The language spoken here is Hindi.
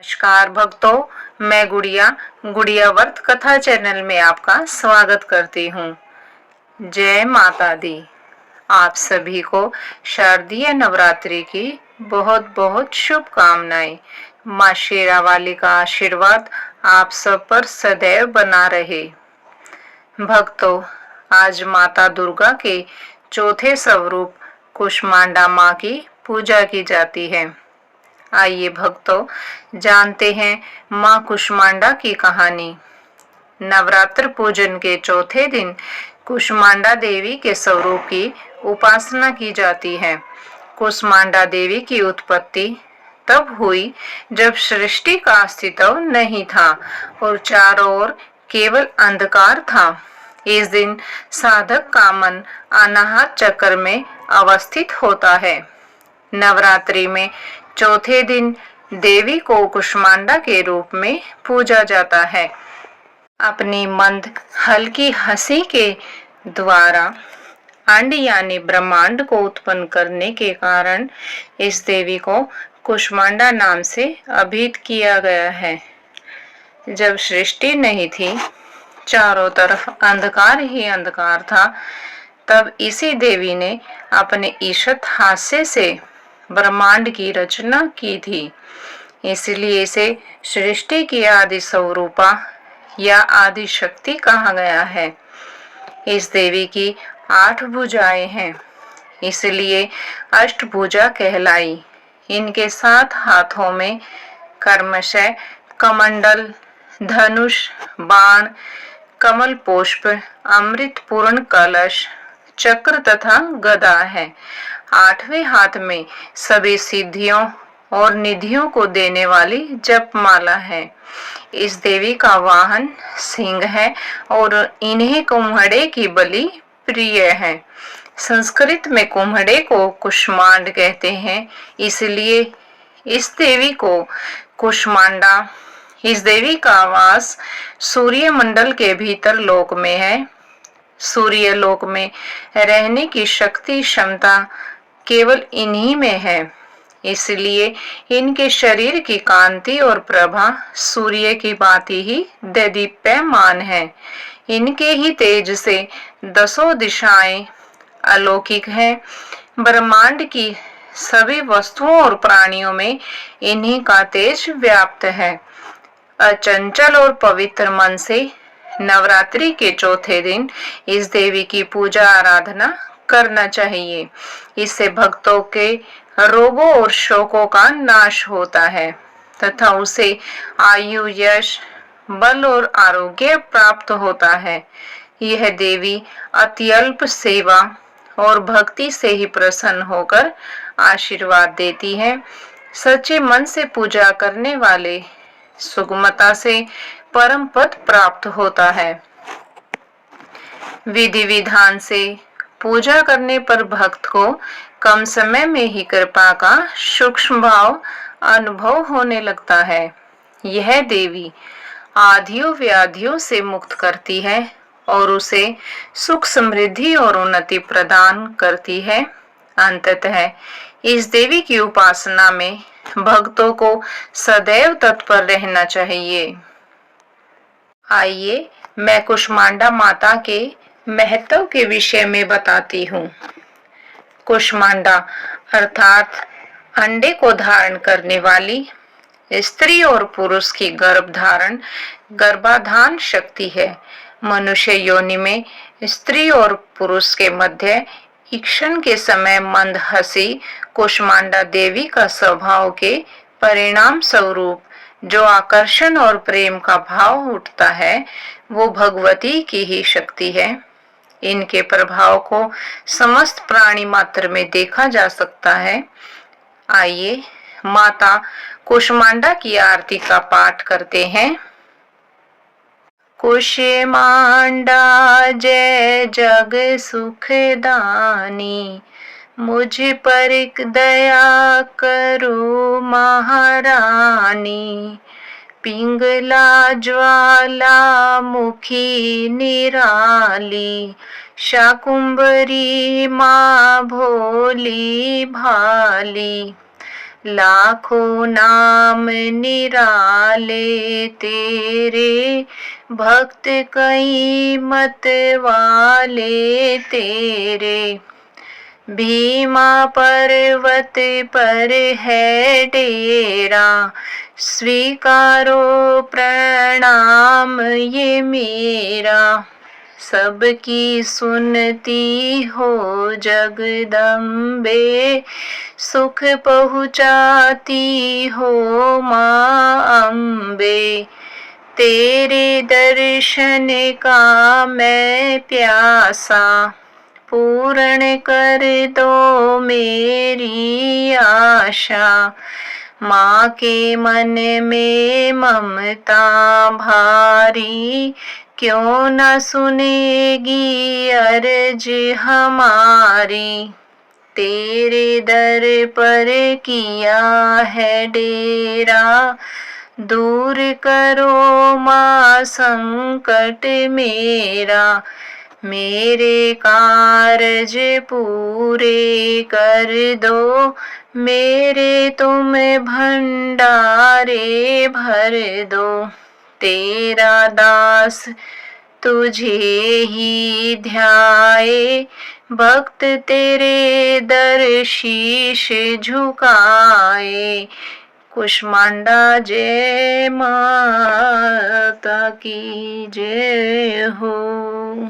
नमस्कार भक्तों, मैं गुड़िया व्रत कथा चैनल में आपका स्वागत करती हूँ। जय माता दी। आप सभी को शारदीय नवरात्रि की बहुत बहुत शुभकामनाएं। माँ शेरावाली का आशीर्वाद आप सब पर सदैव बना रहे। भक्तों, आज माता दुर्गा के चौथे स्वरूप कुष्मांडा माँ की पूजा की जाती है। आइए भक्तों, जानते हैं माँ कुष्मांडा की कहानी। नवरात्र पूजन के चौथे दिन कुष्मांडा देवी के स्वरूप की उपासना की जाती है। कुष्मांडा देवी की उत्पत्ति तब हुई जब सृष्टि का अस्तित्व नहीं था और चारों ओर केवल अंधकार था। इस दिन साधक का मन अनाहत चक्र में अवस्थित होता है। नवरात्रि में चौथे दिन देवी को कुष्मांडा के रूप में पूजा जाता है। अपनी मंद हल्की हंसी के द्वारा अंड यानी ब्रह्मांड को उत्पन्न करने के कारण इस देवी को कुष्मांडा नाम से अभिहित किया गया है। जब सृष्टि नहीं थी, चारों तरफ अंधकार ही अंधकार था, तब इसी देवी ने अपने ईशत हास्य से ब्रह्मांड की रचना की थी। इसलिए इसे सृष्टि की आदि स्वरूपा या आदि शक्ति कहा गया है। इस देवी की 8 भुजाएं हैं, इसलिए अष्टभुजा कहलाई। इनके 7 हाथों में कर्मशः कमंडल, धनुष, बाण, कमल पुष्प, अमृत पूर्ण कलश, चक्र तथा गदा है। 8वें हाथ में सभी सिद्धियों और निधियों को देने वाली जपमाला है। इस देवी का वाहन सिंह है और इन्हें कुम्हड़े की बलि प्रिय है। संस्कृत में कुम्हड़े को कुष्मांड कहते हैं, इसलिए इस देवी को कुष्मांडा। इस देवी का वास सूर्य मंडल के भीतर लोक में है। सूर्य लोक में रहने की शक्ति क्षमता केवल इन्हीं में है, इसलिए इनके शरीर की कांति और प्रभा सूर्य की भांति ही देदीप्यमान है। इनके ही तेज से 10 दिशाएं अलौकिक हैं। ब्रह्मांड की सभी वस्तुओं और प्राणियों में इन्हीं का तेज व्याप्त है। अचंचल और पवित्र मन से नवरात्रि के चौथे दिन इस देवी की पूजा आराधना करना चाहिए। इससे भक्तों के रोगों और शोकों का नाश होता है तथा उसे आयु, यश, बल और आरोग्य प्राप्त होता है। यह देवी अत्यल्प सेवा और भक्ति से ही प्रसन्न होकर आशीर्वाद देती है। सच्चे मन से पूजा करने वाले सुगमता से परम पद प्राप्त होता है। विधि विधान से पूजा करने पर भक्त को कम समय में ही कृपा का सूक्ष्म भाव अनुभव होने लगता है। यह देवी आधियों व्याधियों से मुक्त करती है और उसे सुख, समृद्धि और उन्नति प्रदान करती है। अंततः इस देवी की उपासना में भक्तों को सदैव तत्पर रहना चाहिए। आइए मैं कुष्मांडा माता के महत्व के विषय में बताती हूँ। कुष्मांडा अर्थात अंडे को धारण करने वाली स्त्री और पुरुष की गर्भाधान शक्ति है। मनुष्य योनि में स्त्री और पुरुष के मध्य ईक्षण के समय मंद हंसी कुष्मांडा देवी का स्वभाव के परिणाम स्वरूप जो आकर्षण और प्रेम का भाव उठता है, वो भगवती की ही शक्ति है। इनके प्रभाव को समस्त प्राणी मात्र में देखा जा सकता है। आइए माता कुष्मांडा की आरती का पाठ करते हैं। कुष्मांडा जय जग सुखदानी, मुझ पर दया करो महारानी। पिंगला ज्वाला मुखी निराली, शाकुंभरी माँ भोली भाली। लाखों नाम निराले तेरे, भक्त कई मत वाले तेरे। भीमा पर्वत पर है डेरा, स्वीकारो प्रणाम ये मेरा। सबकी सुनती हो जगदम्बे, सुख पहुँचाती हो माँ अम्बे। तेरे दर्शन का मैं प्यासा, पूर्ण कर दो मेरी आशा। माँ के मन में ममता भारी, क्यों न सुनेगी अर्ज हमारी। तेरे दर पर किया है डेरा, दूर करो माँ संकट मेरा। मेरे कारज पूरे कर दो, मेरे तुम भंडारे भर दो। तेरा दास तुझे ही ध्याए, भक्त तेरे दर शीश झुकाए। कुष्मांडा जय माता की जय हो।